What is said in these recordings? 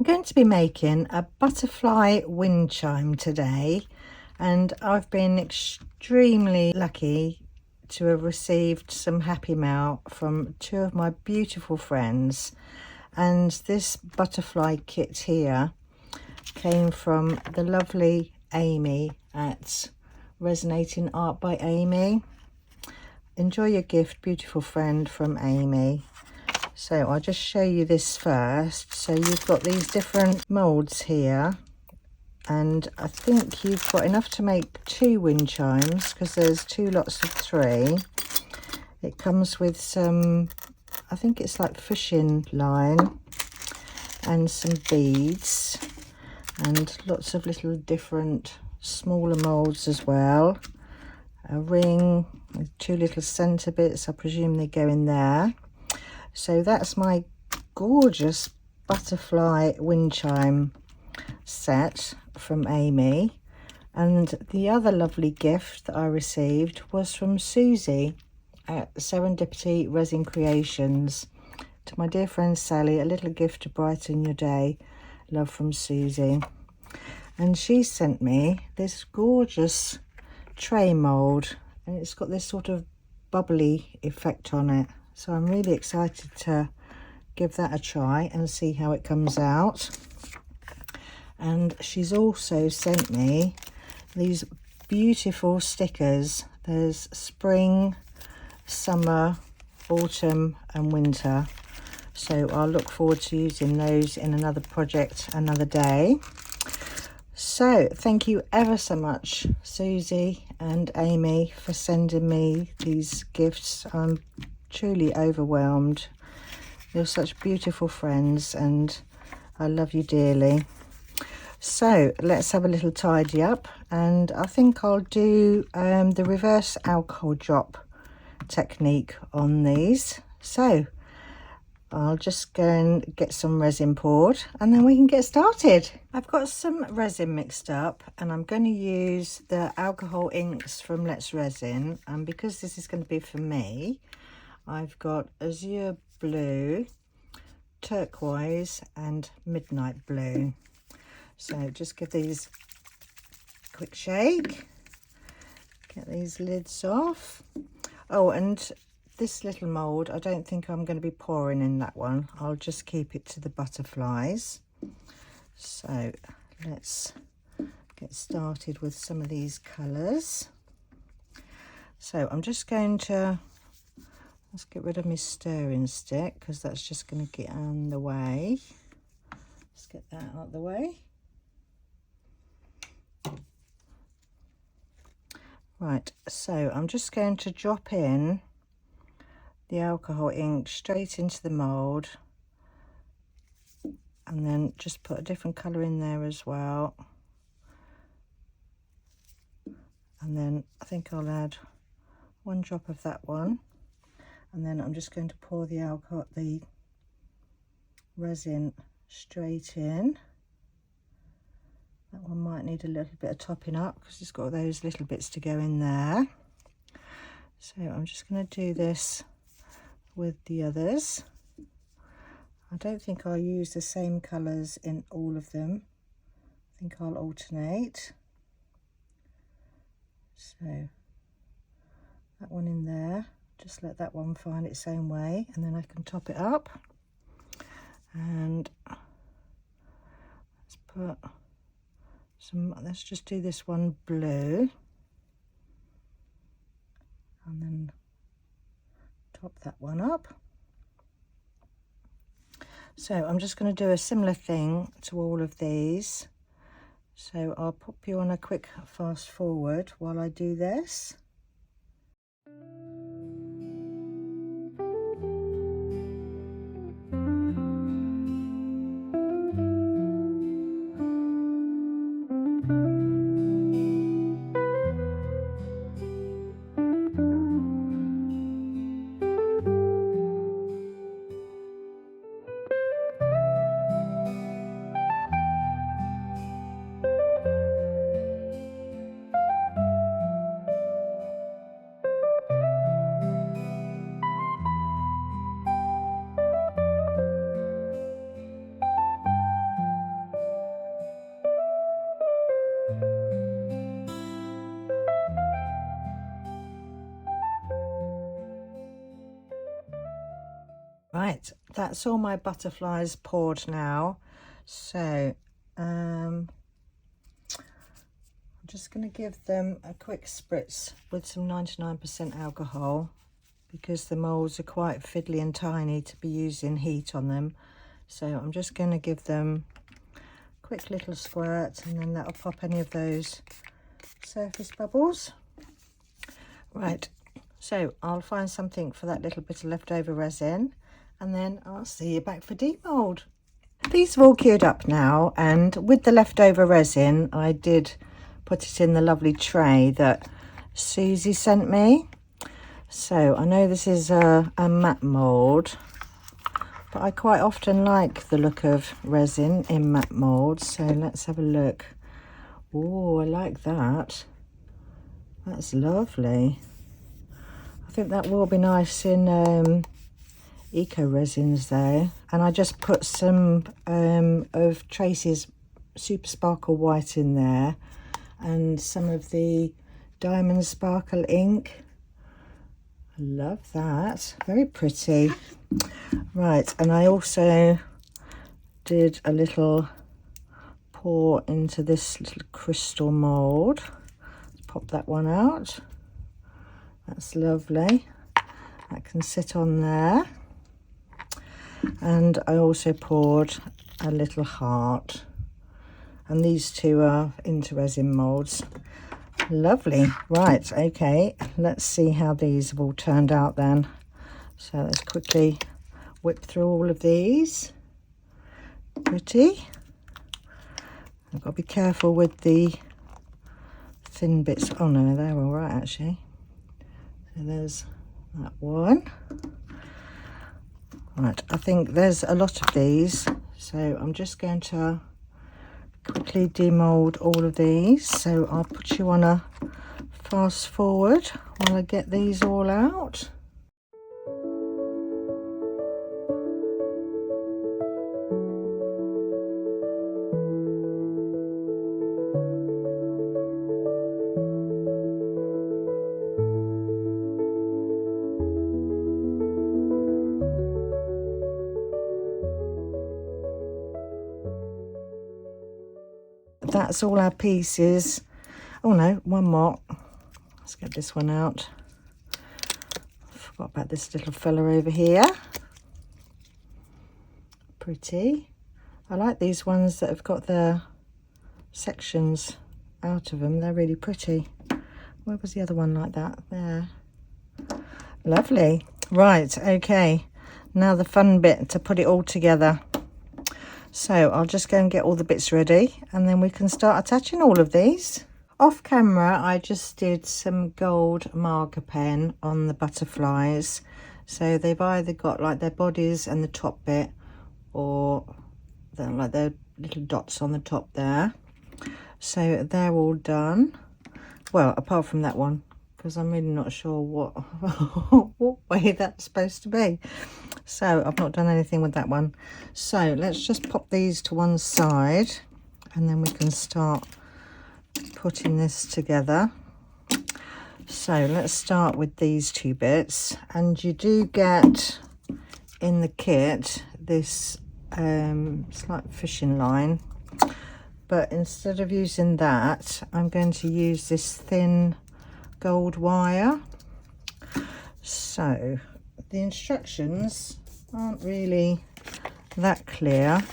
I'm going to be making a butterfly wind chime today, and I've been extremely lucky to have received some happy mail from two of my beautiful friends. And this butterfly kit here came from the lovely Amy at Resonating Art by Amy. Enjoy your gift, beautiful friend from Amy. So I'll just show you this first. So you've got these different moulds here, and I think you've got enough to make 2 wind chimes because there's 2 lots of 3. It comes with some, I think it's like fishing line and some beads and lots of little different smaller moulds as well. A ring with 2 little centre bits, I presume they go in there. So that's my gorgeous butterfly wind chime set from Amy. And the other lovely gift that I received was from Susie at Serendipity Resin Creations. To my dear friend Sally, a little gift to brighten your day. Love from Susie. And she sent me this gorgeous tray mould, and it's got this sort of bubbly effect on it. So I'm really excited to give that a try and see how it comes out. And she's also sent me these beautiful stickers. There's spring, summer, autumn and winter. So I'll look forward to using those in another project another day. So thank you ever so much, Susie and Amy, for sending me these gifts. I'm truly overwhelmed. You're such beautiful friends and I love you dearly. So let's have a little tidy up, and I think I'll do the reverse alcohol drop technique on these. So I'll just go and get some resin poured and then we can get started. I've got some resin mixed up and I'm going to use the alcohol inks from Let's Resin, and because this is going to be for me, I've got azure blue, turquoise and midnight blue. So just give these a quick shake, get these lids off. Oh, and this little mould, I don't think I'm going to be pouring in that one. I'll just keep it to the butterflies. So let's get started with some of these colours. So I'm just going to, let's get rid of my stirring stick because that's just going to get in the way. Let's get that out of the way. Right, so I'm just going to drop in the alcohol ink straight into the mould, and then just put a different colour in there as well. And then I think I'll add 1 drop of that one, and then I'm just going to pour the alcohol, the resin straight in. That one might need a little bit of topping up because it's got those little bits to go in there. So I'm just going to do this with the others. I don't think I'll use the same colours in all of them. I think I'll alternate. So that one in there, just let that one find its own way, and then I can top it up. And let's put some, let's just do this one blue, and then top that one up. So I'm just going to do a similar thing to all of these. So I'll pop you on a quick fast forward while I do this. that's all my butterflies poured now. So I'm just going to give them a quick spritz with some 99% alcohol, because the moulds are quite fiddly and tiny to be using heat on them. So I'm just going to give them a quick little squirt, and then that'll pop any of those surface bubbles. Right, so I'll find something for that little bit of leftover resin, and then I'll see you back for demould. These are all queued up now, and with the leftover resin I did put it in the lovely tray that Susie sent me. So I know this is a matte mould, but I quite often like the look of resin in matte moulds. So let's have a look. Oh, I like that. That's lovely. I think that will be nice in eco resins though. And I just put some of Tracy's Super Sparkle White in there, and some of the Diamond Sparkle ink. I love that, very pretty. Right, and I also did a little pour into this little crystal mould. Let's pop that one out. That's lovely. That can sit on there. And I also poured a little heart. And these two are IntoResin moulds. Lovely. Right, okay, let's see how these have all turned out then. So let's quickly whip through all of these. Pretty. I've got to be careful with the thin bits. Oh no, they're all right actually. So there's that one. Right, I think there's a lot of these, so I'm just going to quickly demould all of these. So I'll put you on a fast forward while I get these all out. That's all our pieces. Oh no, one more. Let's get this one out. Forgot about this little fella over here. Pretty. I like these ones that have got the sections out of them. They're really pretty. Where was the other one like that? There. Lovely. Right, okay. Now the fun bit, to put it all together. So I'll just go and get all the bits ready, and then we can start attaching all of these. Off camera, I just did some gold marker pen on the butterflies. So they've either got like their bodies and the top bit, or they're like their little dots on the top there. So they're all done. Well, apart from that one, because I'm really not sure what, what way that's supposed to be. So I've not done anything with that one. So let's just pop these to one side, and then we can start putting this together. So let's start with these two bits. And you do get in the kit this slight fishing line, but instead of using that, I'm going to use this thin gold wire. So the instructions aren't really that clear,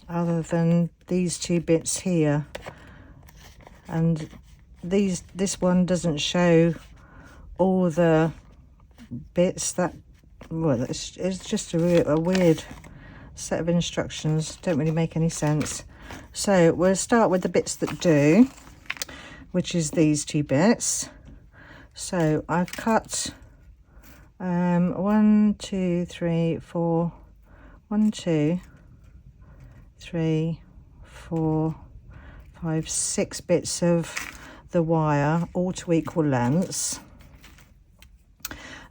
other than these two bits here, and this one doesn't show all the bits. That, well, it's just a weird set of instructions, don't really make any sense. So we'll start with the bits that do, which is these two bits. So I've cut 1, 2, 3, 4, 1, 2, 3, 4, 5, 6 bits of the wire, all to equal lengths.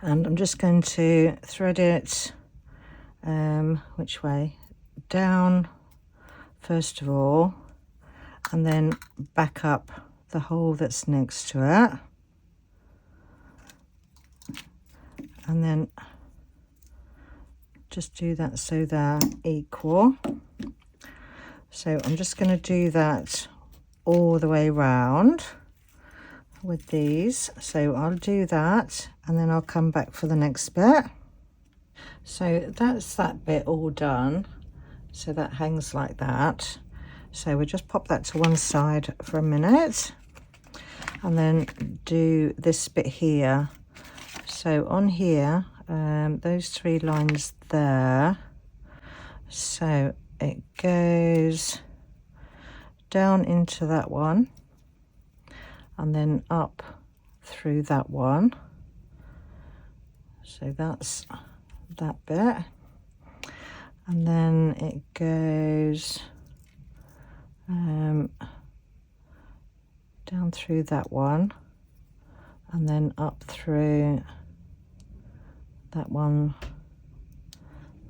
And I'm just going to thread it, which way? Down first of all, and then back up the hole that's next to it. And then just do that so they're equal. So I'm just going to do that all the way round with these. So I'll do that and then I'll come back for the next bit. So that's that bit all done. So that hangs like that. So we'll just pop that to one side for a minute and then do this bit here. So on here, those 3 lines there, so it goes down into that one and then up through that one. So that's that bit, and then it goes down through that one and then up through that one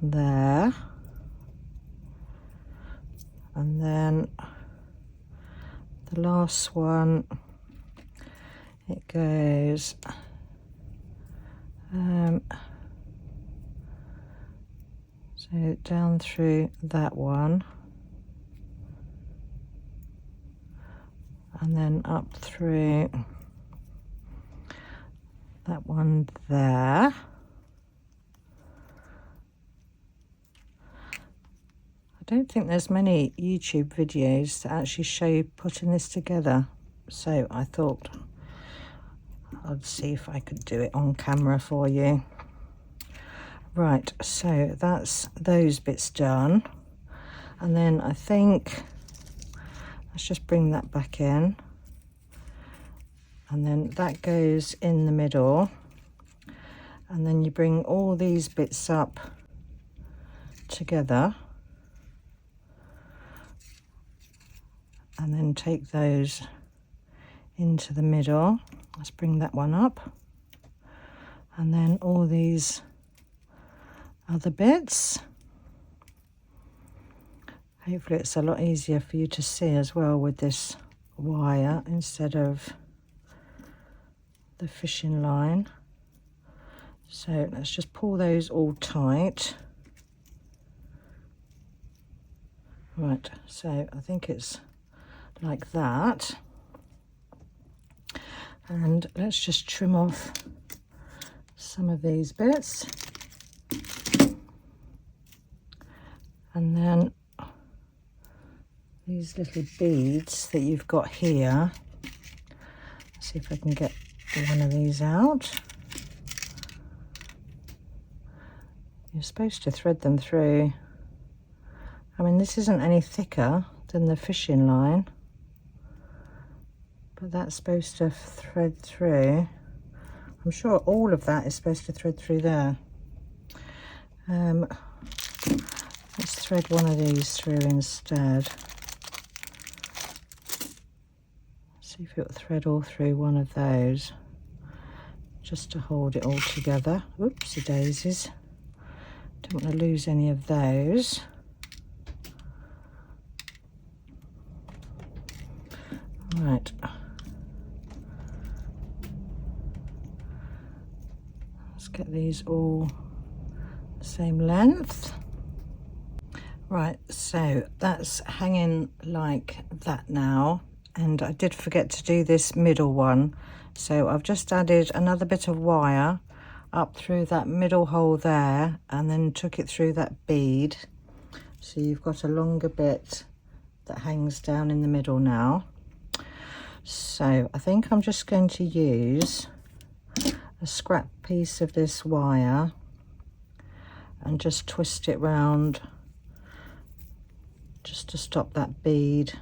there, and then the last one, it goes so down through that one and then up through that one there. I don't think there's many YouTube videos that actually show you putting this together, so I thought I'd see if I could do it on camera for you. Right, so that's those bits done, and then I think let's just bring that back in, and then that goes in the middle, and then you bring all these bits up together and then take those into the middle. Let's bring that one up, and then all these other bits. Hopefully it's a lot easier for you to see as well with this wire instead of the fishing line. So let's just pull those all tight. Right, so I think it's like that. And let's just trim off some of these bits. And then these little beads that you've got here, let's see if I can get one of these out. You're supposed to thread them through. I mean, this isn't any thicker than the fishing line, but that's supposed to thread through. I'm sure all of that is supposed to thread through there. Let's thread one of these through instead. See if it'll thread all through one of those, just to hold it all together. Oopsie daisies. Don't want to lose any of those. Right. Let's get these all the same length. Right, so that's hanging like that now, and I did forget to do this middle one, so I've just added another bit of wire up through that middle hole there and then took it through that bead, so you've got a longer bit that hangs down in the middle now. So I think I'm just going to use a scrap piece of this wire and just twist it round, just to stop that bead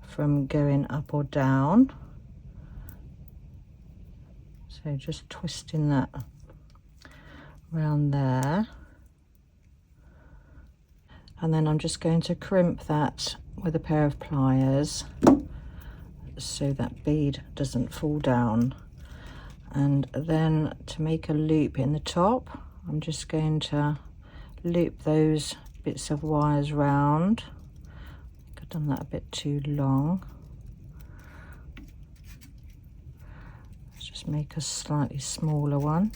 from going up or down. So just twisting that round there, and then I'm just going to crimp that with a pair of pliers so that bead doesn't fall down. And then to make a loop in the top, I'm just going to loop those bits of wires round. I've done that a bit too long. Let's just make a slightly smaller one,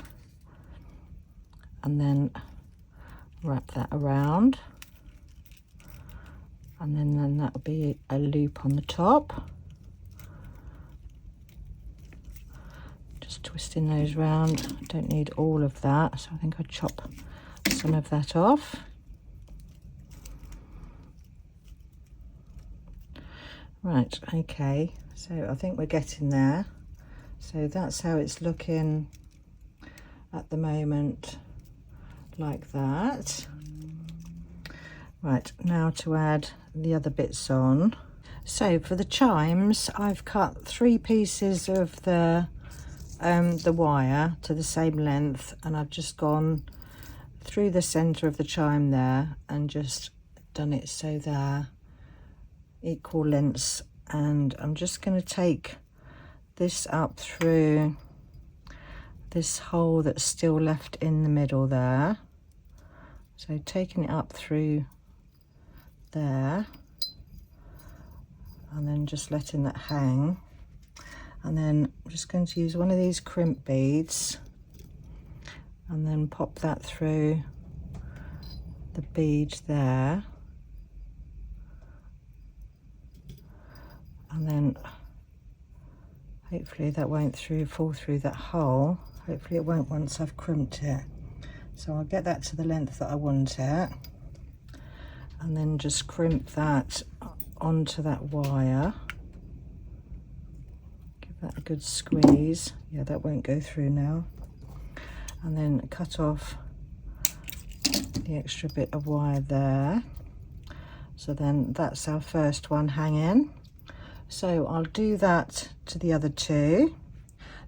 and then wrap that around, and then that will be a loop on the top. Just twisting those round. I don't need all of that, so I think I'll chop some of that off. Right, okay, so I think we're getting there. So that's how it's looking at the moment, like that. Right, now to add the other bits on. So for the chimes, I've cut 3 pieces of the wire to the same length, and I've just gone through the center of the chime there and just done it so they're equal lengths. And I'm just going to take this up through this hole that's still left in the middle there. So taking it up through there and then just letting that hang. And then I'm just going to use one of these crimp beads and then pop that through the bead there. And then hopefully that won't fall through that hole. Hopefully it won't once I've crimped it. So I'll get that to the length that I want it, and then just crimp that onto that wire. Give that a good squeeze. Yeah, that won't go through now. And then cut off the extra bit of wire there. So then that's our first one hanging. So I'll do that to the other 2.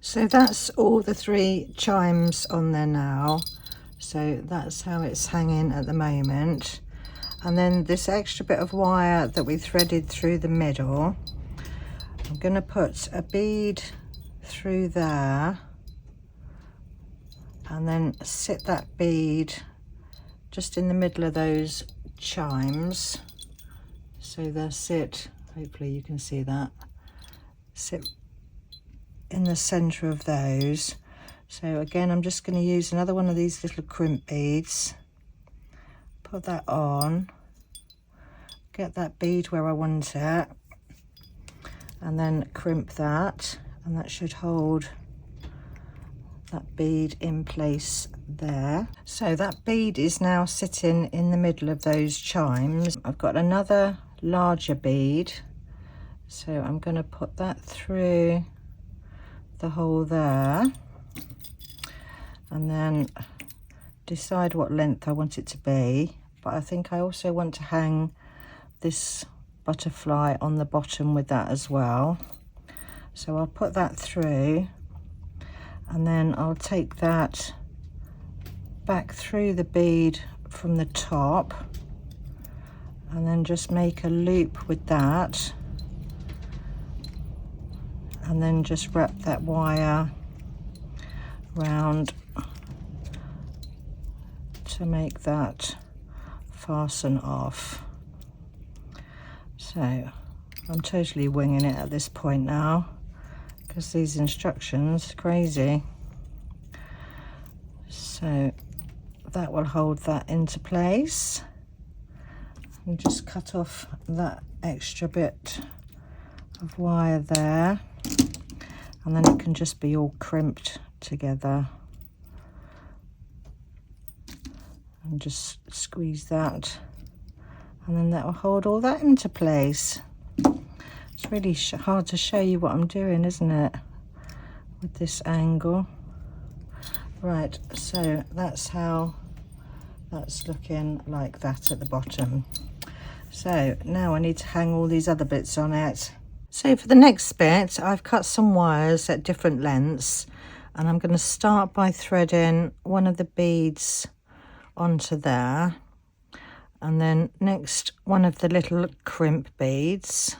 So that's all the 3 chimes on there now. So that's how it's hanging at the moment. And then this extra bit of wire that we threaded through the middle, I'm going to put a bead through there and then sit that bead just in the middle of those chimes. So they'll sit, hopefully you can see that, sit in the center of those. So again, I'm just going to use another one of these little crimp beads, put that on, get that bead where I want it, and then crimp that, and that should hold that bead in place there. So that bead is now sitting in the middle of those chimes. I've got another larger bead, so I'm going to put that through the hole there, and then decide what length I want it to be. But I think I also want to hang this butterfly on the bottom with that as well. So I'll put that through, and then I'll take that back through the bead from the top, and then just make a loop with that, and then just wrap that wire round to make that fasten off. So I'm totally winging it at this point now, because these instructions are crazy. So that will hold that into place, and just cut off that extra bit of wire there, and then it can just be all crimped together, and just squeeze that, and then that will hold all that into place. It's really hard to show you what I'm doing, isn't it, with this angle. Right, so that's how that's looking, like that at the bottom. So now I need to hang all these other bits on it. So for the next bit, I've cut some wires at different lengths, and I'm going to start by threading one of the beads onto there, and then next one of the little crimp beads,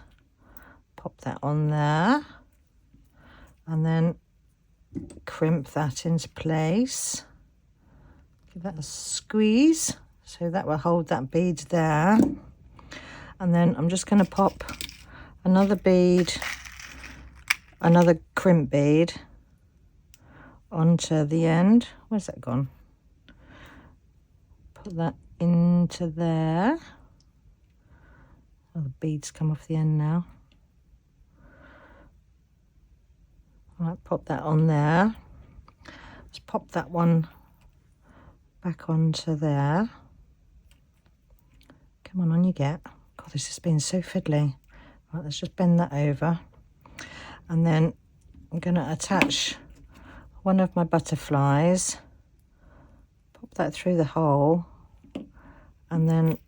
pop that on there, and then crimp that into place. Give that a squeeze, so that will hold that bead there. And then I'm just going to pop another bead, another crimp bead onto the end. Where's that gone? Put that into there. Oh, the beads come off the end now. Right, pop that on there. Let's pop that one back onto there. Come on you get. God, this has been so fiddly. Right, let's just bend that over. And then I'm going to attach one of my butterflies. Pop that through the hole. And then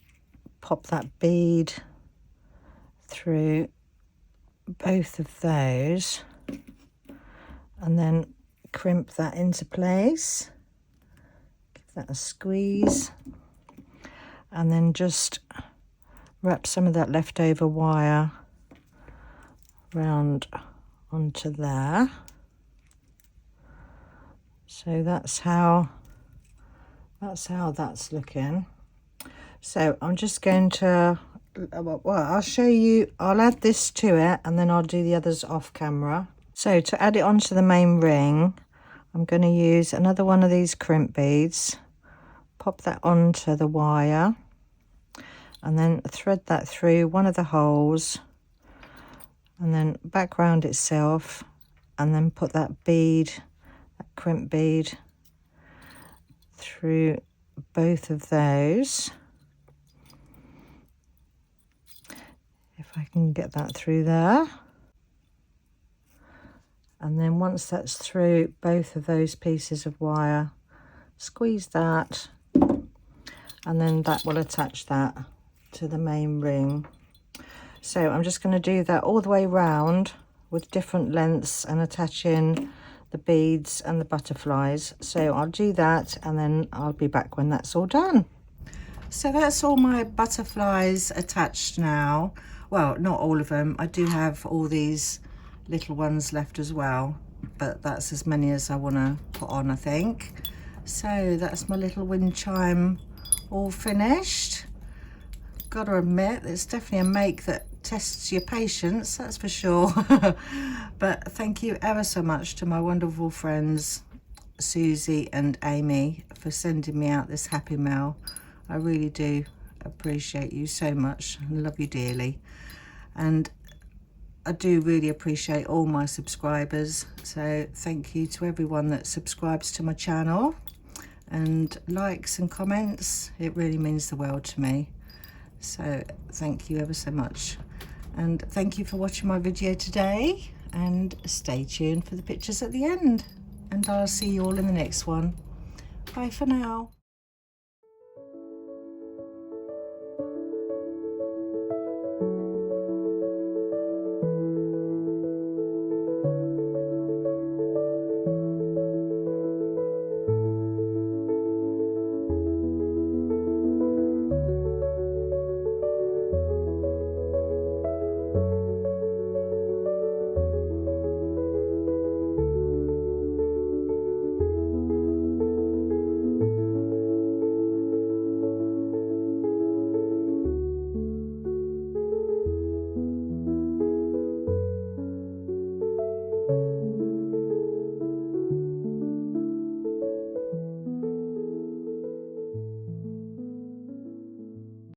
pop that bead through both of those. And then crimp that into place. Give that a squeeze. And then just wrap some of that leftover wire round onto there. So that's how that's looking. So I'm just going to, well, I'll show you, I'll add this to it and then I'll do the others off camera. So to add it onto the main ring, I'm going to use another one of these crimp beads, pop that onto the wire, and then thread that through one of the holes, and then back round itself, and then put that bead, that crimp bead, through both of those. If I can get that through there. And then once that's through both of those pieces of wire, squeeze that, and then that will attach that to the main ring. So I'm just going to do that all the way round with different lengths and attach in the beads and the butterflies. So I'll do that and then I'll be back when that's all done. So that's all my butterflies attached now. Well, not all of them. I do have all these little ones left as well, but that's as many as I want to put on, I think. So that's my little wind chime all finished. Gotta admit, it's definitely a make that tests your patience, that's for sure. But thank you ever so much to my wonderful friends Susie and Amy for sending me out this happy mail. I really do appreciate you so much and love you dearly. And I do really appreciate all my subscribers, so thank you to everyone that subscribes to my channel and likes and comments. It really means the world to me, so thank you ever so much. And thank you for watching my video today, and stay tuned for the pictures at the end, and I'll see you all in the next one. Bye for now.